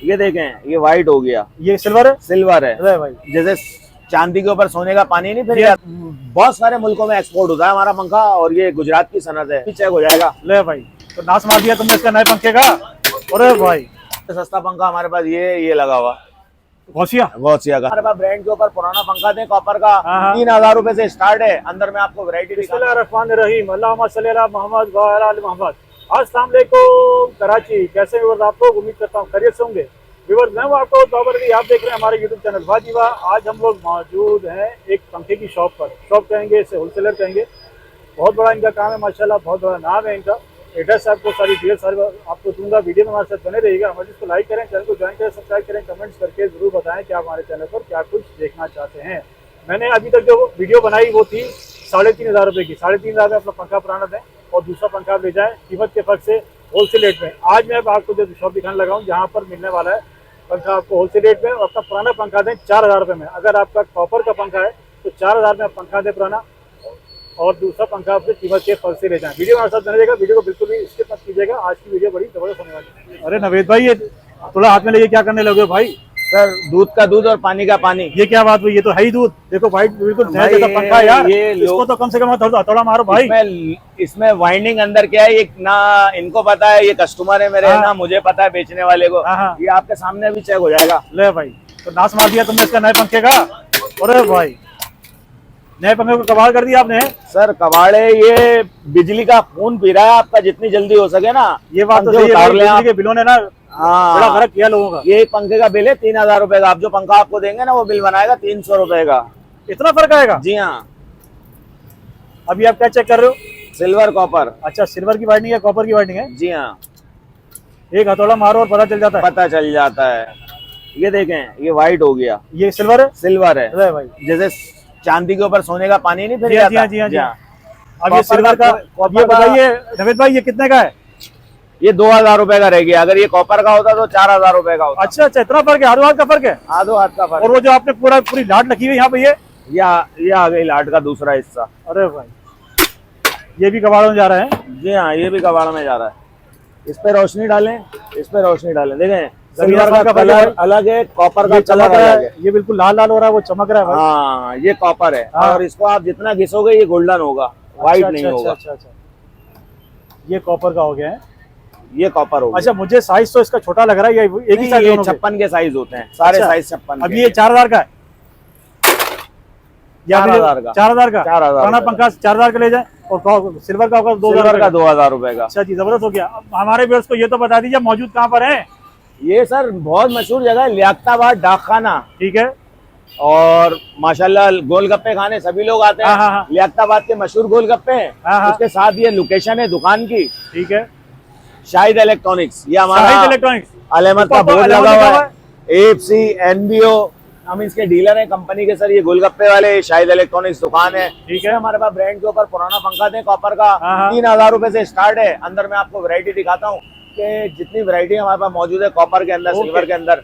ये देखें, ये व्हाइट हो गया, ये सिल्वर है। सिल्वर है। अरे भाई, जैसे चांदी के ऊपर सोने का पानी नहीं फिर बहुत सारे मुल्कों में एक्सपोर्ट होता है हमारा पंखा, और ये गुजरात की सनत है, चेक हो जाएगा। ले भाई, तो नाश मार दिया तुमने इसका नए पंखे का। अरे भाई, सस्ता पंखा हमारे पास ये लगा हुआ गौसिया का। हमारे पास ब्रांड के ऊपर पुराना पंखा थे कॉपर का, हाँ। 3000 रुपए से स्टार्ट है। अंदर में आपको वैरायटी बिस्मिल्लाहिर्रहमानिर्रहीम, अल्लाहुम्मा सल्ली अला मोहम्मद व अला आलि मोहम्मद। अस्सलाम वालेकुम कराची, कैसे व्यूअर्स आप लोग, उम्मीद करता हूँ खैरियत से होंगे। व्यूअर्स मैं हूँ आपको बाबर अली, आप देख रहे हैं हमारे यूट्यूब चैनल वाजीवा। आज हम लोग मौजूद हैं एक पंखे की शॉप पर। शॉप कहेंगे इसे, होलसेलर कहेंगे। बहुत बड़ा इनका काम है माशाल्लाह, बहुत बड़ा नाम है इनका। एड्रेस आपको सारी डिटेल सारी आपको दूंगा, वीडियो में हमारे साथ बने रहिएगा। हमारे इसको लाइक करें, चैनल को ज्वाइन करें, सब्सक्राइब करें, कमेंट्स करके जरूर बताएं कि आप हमारे चैनल पर क्या कुछ देखना चाहते हैं। मैंने अभी तक जो वीडियो बनाई वो थी 3500 रुपये की। 3500 में अपना पंखा पुराना दें और दूसरा पंखा आप ले जाएं कीमत के फर्क से होलसेल रेट में। आज मैं आपको जो शॉप दिखाने लगा हूँ जहाँ पर मिलने वाला है पंखा आपको होलसेल रेट में, और अपना पुराना पंखा दें 4000 रुपये में। अगर आपका कॉपर का पंखा है तो 4000 में आप पंखा दें पुराना, और दूसरा पंखा आपसे कीमत के फर्क से ले जाएं। वीडियो हमारे साथ बने रहेगा, वीडियो को बिल्कुल भी स्किप मत कीजिएगा। आज की वीडियो बड़ी जबरदस्त होने वाली है। अरे नवेद भाई, ये थोड़ा हाथ में लेके क्या करने लगे भाई? सर दूध का दूध और पानी का पानी। ये क्या बात हुई? ये तो है ही दूध। देखो भाई, बिल्कुल नया जैसा पंखा है यार। इसको तो कम से कम थोड़ा मारो भाई। इसमें वाइंडिंग अंदर क्या है, ये ना इनको पता है, ये कस्टमर है मेरे, ना मुझे पता है बेचने वाले को। ये आपके सामने अभी चेक हो जाएगा। ले भाई, तो नाश मार दिया तुमने इसका नए पंखे का। अरे भाई, नए पंखे को कबाड़ कर दिया आपने। सर कबाड़े, ये बिजली का खून पी रहा है आपका, जितनी जल्दी हो सके ना। ये बात तो सही है, बिजली के बिलों ने ना बड़ा फर्क किया लोगों का। ये पंखे का बिल है 3000 रुपए का। आप जो पंखा आपको देंगे ना वो बिल बनाएगा 300 रुपए का। इतना फर्क आएगा? जी हाँ। अभी आप क्या चेक कर रहे हो? Silver copper. अच्छा, सिल्वर की वाइंडिंग है, कॉपर की वाइंडिंग है? जी हाँ। एक हथौड़ा मारो और पता चल जाता है। पता चल जाता है। ये देखें, ये व्हाइट हो गया, ये सिल्वर है। सिल्वर है। अरे भाई, जैसे चांदी के ऊपर सोने का पानी नहीं फिर जी जाता। हाँ, जी हाँ। अब ये सिल्वर का, ये बताइए नवेद भाई, ये कितने का है? ये 2000 रुपए का रह गया। अगर ये कॉपर का होता तो 4000 रुपए का होता। अच्छा, इतना फर्क है? हाथों हाथ का फर्क है? हाथों हाथ का फर्क। और वो जो आपने पूरी लाट लगी हुई यहाँ पे, ये आ गई लाट का दूसरा हिस्सा। अरे भाई, ये भी कबाड़ में जा रहा है। जी हाँ, ये भी कबाड़ में जा रहा है। इस पे रोशनी डालें, इस पे रोशनी डालें। देखें, सिल्वर का कलर अलग है, कॉपर का कलर अलग है। ये बिल्कुल लाल लाल हो रहा है, वो चमक रहा है भाई। हाँ, ये कॉपर है। और इसको आप जितना घिसोगे ये गोल्डन होगा, व्हाइट नहीं होगा। अच्छा, ये कॉपर का हो गया है, ये कॉपर होगा। अच्छा, मुझे साइज तो इसका छोटा लग रहा है। ये एक ही साइज, 56 के साइज होते हैं सारे। साइज 56। अब ये 4000 का है, 4000 का। 4000 का पुराना पंखा 4000 का ले जाए, और सिल्वर का होगा 2000 का, 2000 रुपए का। अच्छा जी, जबरदस्त हो गया। अब हमारे व्यूअर्स को ये तो बता दीजिए मौजूद कहाँ पर है? ये सर बहुत मशहूर जगह है, लियाकताबाद डाकखाना। ठीक है। और माशाल्लाह गोलगप्पे खाने सभी लोग आते हैं। हाँ। लियाकताबाद के मशहूर गोलगप्पे हैं। उसके साथ ये लोकेशन है दुकान की। ठीक है। शाहिद इलेक्ट्रॉनिक्स, ये हमारा शाहिद इलेक्ट्रॉनिक्स अहमद का बोर्ड लगा हुआ है। AFC NBO हम इसके डीलर हैं कंपनी के। सर ये गोलगप्पे वाले शाहिद इलेक्ट्रॉनिक्स दुकान है। ठीक है। हमारे पास ब्रांड के ऊपर पुराना पंखा थे कॉपर का, 3000 रुपए से स्टार्ट है। अंदर मैं आपको वैरायटी दिखाता हूँ कि जितनी वैरायटी हमारे पास मौजूद है कॉपर के अंदर, सिल्वर के अंदर।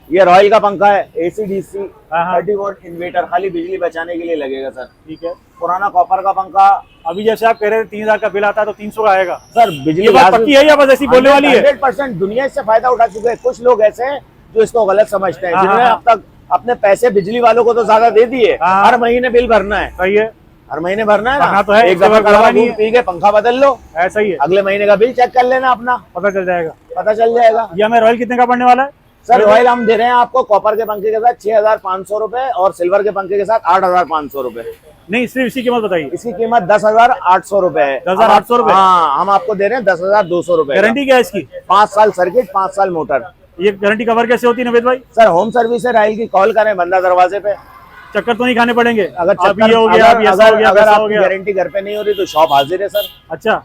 ये रॉयल का पंखा है, AC/DC 30 वोल्ट इन्वर्टर, खाली बिजली बचाने के लिए लगेगा सर। ठीक है। पुराना कॉपर का पंखा। अभी जैसे आप कह रहे थे 3000 का बिल आता है तो 300 का आएगा सर। बिजली बात पक्की है या बस ऐसी बोलने वाली है? 100% दुनिया इससे फायदा उठा चुके हैं। कुछ लोग ऐसे हैं जो इसको गलत समझते हैं, जिन्होंने अब तक अपने पैसे बिजली वालों को तो ज्यादा दे दिए। हर महीने बिल भरना है। सही है, हर महीने भरना है ना। तो है, एक दफा दूध पी के पंखा बदल लो, ऐसा ही है। अगले महीने का बिल चेक कर लेना अपना, पता चल जाएगा। पता चल जाएगा। ये हमें रॉयल कितने का पड़ने वाला है? सर रॉयल हम दे रहे हैं आपको कॉपर के पंखे के साथ 6500 रुपए, और सिल्वर के पंखे के साथ 8500 रुपए। नहीं, सिर्फ इसकी कीमत बताइए। इसकी कीमत 10,800 रुपए है। 10,800 रुपए? हाँ, हम आपको दे रहे हैं 10,200 रुपए। गारंटी क्या है इसकी? 5 साल सर्किट, 5 साल मोटर। ये गारंटी कवर कैसे होती है नवेद भाई? सर होम सर्विस है, राइल की कॉल करें बंदा दरवाजे पे। चक्कर तो नहीं खाने पड़ेंगे? अगर ये हो गया, अगर आपकी गारंटी घर पे नहीं हो रही तो शॉप हाजिर है सर। अच्छा,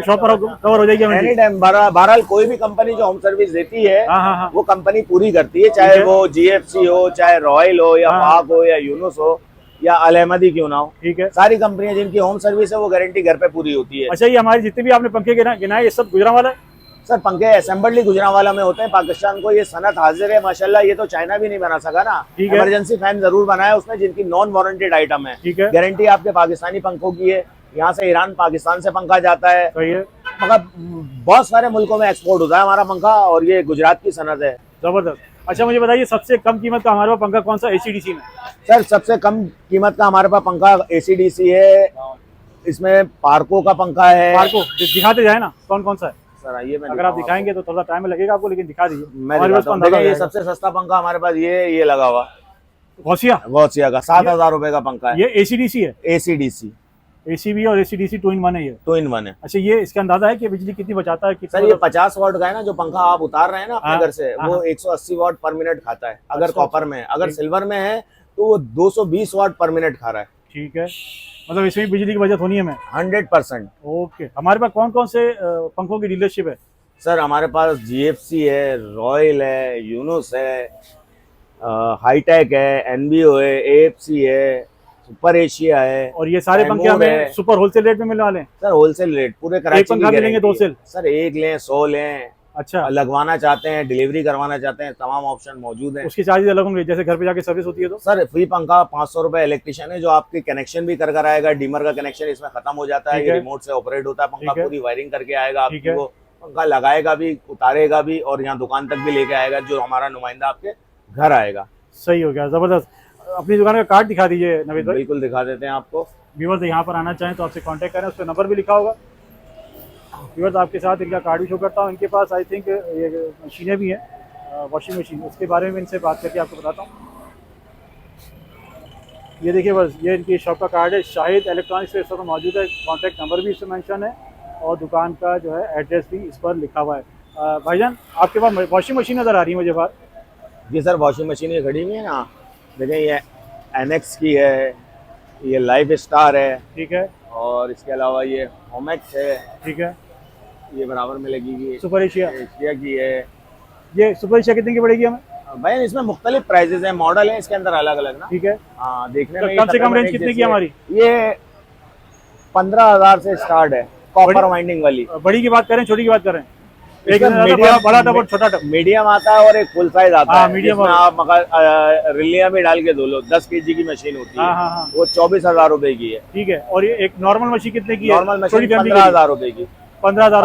शॉप पर कवर हो जाएगी एनी टाइम। बहरहाल कोई भी कंपनी जो होम सर्विस देती है वो कंपनी पूरी करती है, चाहे वो GFC हो, चाहे रॉयल हो, या पाक हो, या यूनुस हो, या अल-अहमदी क्यों ना हो। ठीक है। सारी कंपनियां जिनकी होम सर्विस है वो गारंटी घर पे पूरी होती है। अच्छा, ये हमारे जितने भी आपने पंखे गिनाए ये सब गुजरांवाला है? सर पंखे असेंबली गुजरांवाला में होते हैं। पाकिस्तान को ये सनत हाजिर है माशाल्लाह। ये तो चाइना भी नहीं बना सका ना। इमरजेंसी फैन जरूर बनाया उसमें, जिनकी नॉन वारंटेड आइटम है। ठीक है। गारंटी आपके पाकिस्तानी पंखों की है। यहाँ से ईरान पाकिस्तान से पंखा जाता है। सही है। मगर बहुत सारे मुल्कों में एक्सपोर्ट होता है हमारा पंखा, और ये गुजरात की सनत है। जबरदस्त। अच्छा मुझे बताइए सबसे कम कीमत का हमारे पास पंखा कौन सा एसीडीसी में? सर सबसे कम कीमत का हमारे पास पंखा एसीडीसी है, इसमें पार्को का पंखा है। पार्को दिखाते जाए ना कौन कौन सा है। सर आइए, मैं अगर आप दिखाएंगे तो थोड़ा टाइम लगेगा आपको, लेकिन दिखा दीजिए। मैं दिखाता हूं। देखिए ये सबसे सस्ता पंखा हमारे पास ये लगा हुआ गौसिया का 7,000 रुपए का पंखा है। ये एसीडीसी है? एसीडीसी, एसीबी और एसीडीसी 2 in 1 है ये? 2 in 1 है। अच्छा ये इसका अंदाजा है कि बिजली कितनी बचाता है? सर ये 50 वाट का है ना, जो पंखा आप उतार रहे हैं ना अपने घर से, वो 180 वाट पर मिनट खाता है अगर कॉपर में है। अगर सिल्वर में है तो वो 220 वाट पर मिनट खा रहा है। ठीक है, मतलब इसमें बिजली की बचत होनी है हमें 100%। ओके। हमारे पास कौन कौन से पंखों की डीलरशिप है? सर हमारे पास जीएफसी है, रॉयल है, यूनुस है, हाईटेक है, एनबीओ है, एएफसी है, सुपर एशिया है। और ये सारे पंखे हमें सुपर होलसेल रेट में मिलने वाले हैं? सर होलसेल रेट पूरे कराची एक पंखा मिलेंगे 2 सेल? सर एक लें 100 लें। अच्छा, लगवाना चाहते हैं, डिलीवरी करवाना चाहते हैं, तमाम ऑप्शन मौजूद हैं। उसके चार्जेस अलग होंगे? जैसे घर पे जाके सर्विस होती है तो? सर फ्री पंखा 500 रुपए इलेक्ट्रिशियन है, जो आपकी कनेक्शन भी कर आएगा। डीमर का कनेक्शन इसमें खत्म हो जाता है, ये रिमोट से ऑपरेट होता है पंखा, पूरी वायरिंग करके आएगा आपकी, वो पंखा लगाएगा भी, उतारेगा भी, और यहाँ दुकान तक भी लेके आएगा, जो हमारा नुमाइंदा आपके घर आएगा। सही हो गया, जबरदस्त। अपनी दुकान का कार्ड दिखा दीजिए नवीद भाई। बिल्कुल दिखा देते हैं आपको। व्यूअर्स यहाँ पर आना चाहें तो आपसे कांटेक्ट करें, उस पर नंबर भी लिखा होगा। व्यूअर्स आपके साथ इनका कार्ड भी शो करता हूँ। इनके पास आई थिंक ये मशीनें भी हैं, वॉशिंग मशीन, उसके बारे में इनसे बात करके आपको बताता हूँ। ये देखिए बस, ये इनकी शॉप का कार्ड है, शाहिद इलेक्ट्रॉनिक्स पे इस वक्त मौजूद है। कॉन्टैक्ट नंबर भी इसमें मेंशन है और दुकान का जो है एड्रेस भी इस पर लिखा हुआ है। भाईजान आपके पास वॉशिंग मशीन नज़र आ रही है मुझे बाहर? जी सर वॉशिंग मशीन ये खड़ी हुई है ना, देखिए ये एनेक्स की है, ये लाइफ स्टार है, ठीक है, और इसके अलावा ये होमेक्स है, ठीक है, ये बराबर में लगी हुई है, सुपर एशिया की है। ये सुपर एशिया कितने की पड़ेगी हमें? भाई इसमें मुख्तलिफ प्राइजेस हैं, मॉडल है इसके अंदर अलग अलग ना। ठीक है, हाँ देखने तो में कम से कम रेंज कितने की हमारी? ये 15,000 से स्टार्ट है, कॉपर वाइंडिंग वाली। बड़ी की बात करें छोटी की बात करें? एक मीडियम, बड़ा टब और छोटा टब? मीडियम आता है और एक फुल साइज आता है। मीडियम आप मगर रिलिया में डाल के धो लो, 10 kg की मशीन होती है। वो 24,000 रुपए की है। ठीक है, और ये एक नॉर्मल मशीन कितने की है? नॉर्मल मशीन 15,000 रुपए की। 15,000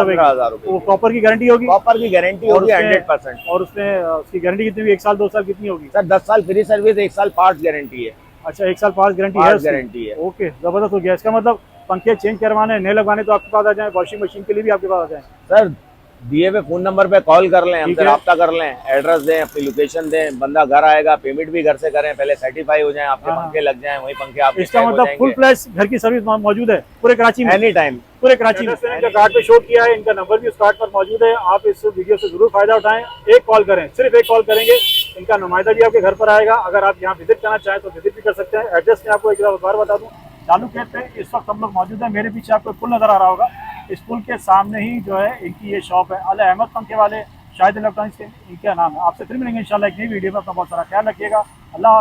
रुपए? वो कॉपर की गारंटी होगी? कॉपर की गारंटी होगी 100%। और उसमें उसकी गारंटी कितनी होगी? 1 साल 2 साल कितनी होगी? सर 10 साल फ्री सर्विस, 1 साल पार्ट्स गारंटी है। अच्छा 1 साल पार्ट्स गारंटी है। ओके, जबरदस्त हो गया। इसका मतलब पंखे चेंज करवाने, नए लगवाने तो आपके पास आ जाए, वॉशिंग मशीन के लिए भी आपके पास आ जाए। सर दिए हुए फोन नंबर पे कॉल कर लें, हमसे रब्ता कर लें, एड्रेस दें, अपनी लोकेशन दें, बंदा घर आएगा, पेमेंट भी घर से करें, पहले सर्टिफाई हो जाए, आपके पंखे लग जाएं, वही पंखे आपके। इसका मतलब फुल फ्लैश घर की सर्विस मौजूद है पूरे कराची में? एनी टाइम, पूरे कराची में। इनका कार्ड पे शो किया है, इनका नंबर भी उस कार्ड पर मौजूद है। आप इस वीडियो से जरूर फायदा उठाएं, एक कॉल करें, सिर्फ एक कॉल करेंगे, इनका नुमाइंदा भी आपके घर पर आएगा। अगर आप यहाँ विजिट करना चाहें तो विजिट भी कर सकते हैं। एड्रेस में आपको एक बार बता दूँ, चालू खेत पे इस वक्त हम लोग मौजूद है। मेरे पीछे आपको पुल नजर आ रहा होगा, इस पुल के सामने ही जो है इनकी ये शॉप है, अल अहमद पंखे वाले, शाहिद इलेक्ट्रॉनिक्स के इनका नाम है। आपसे फिर मिलेंगे इंशाल्लाह एक नई वीडियो में। अपना बहुत सारा ख्याल रखिएगा। अल्लाह।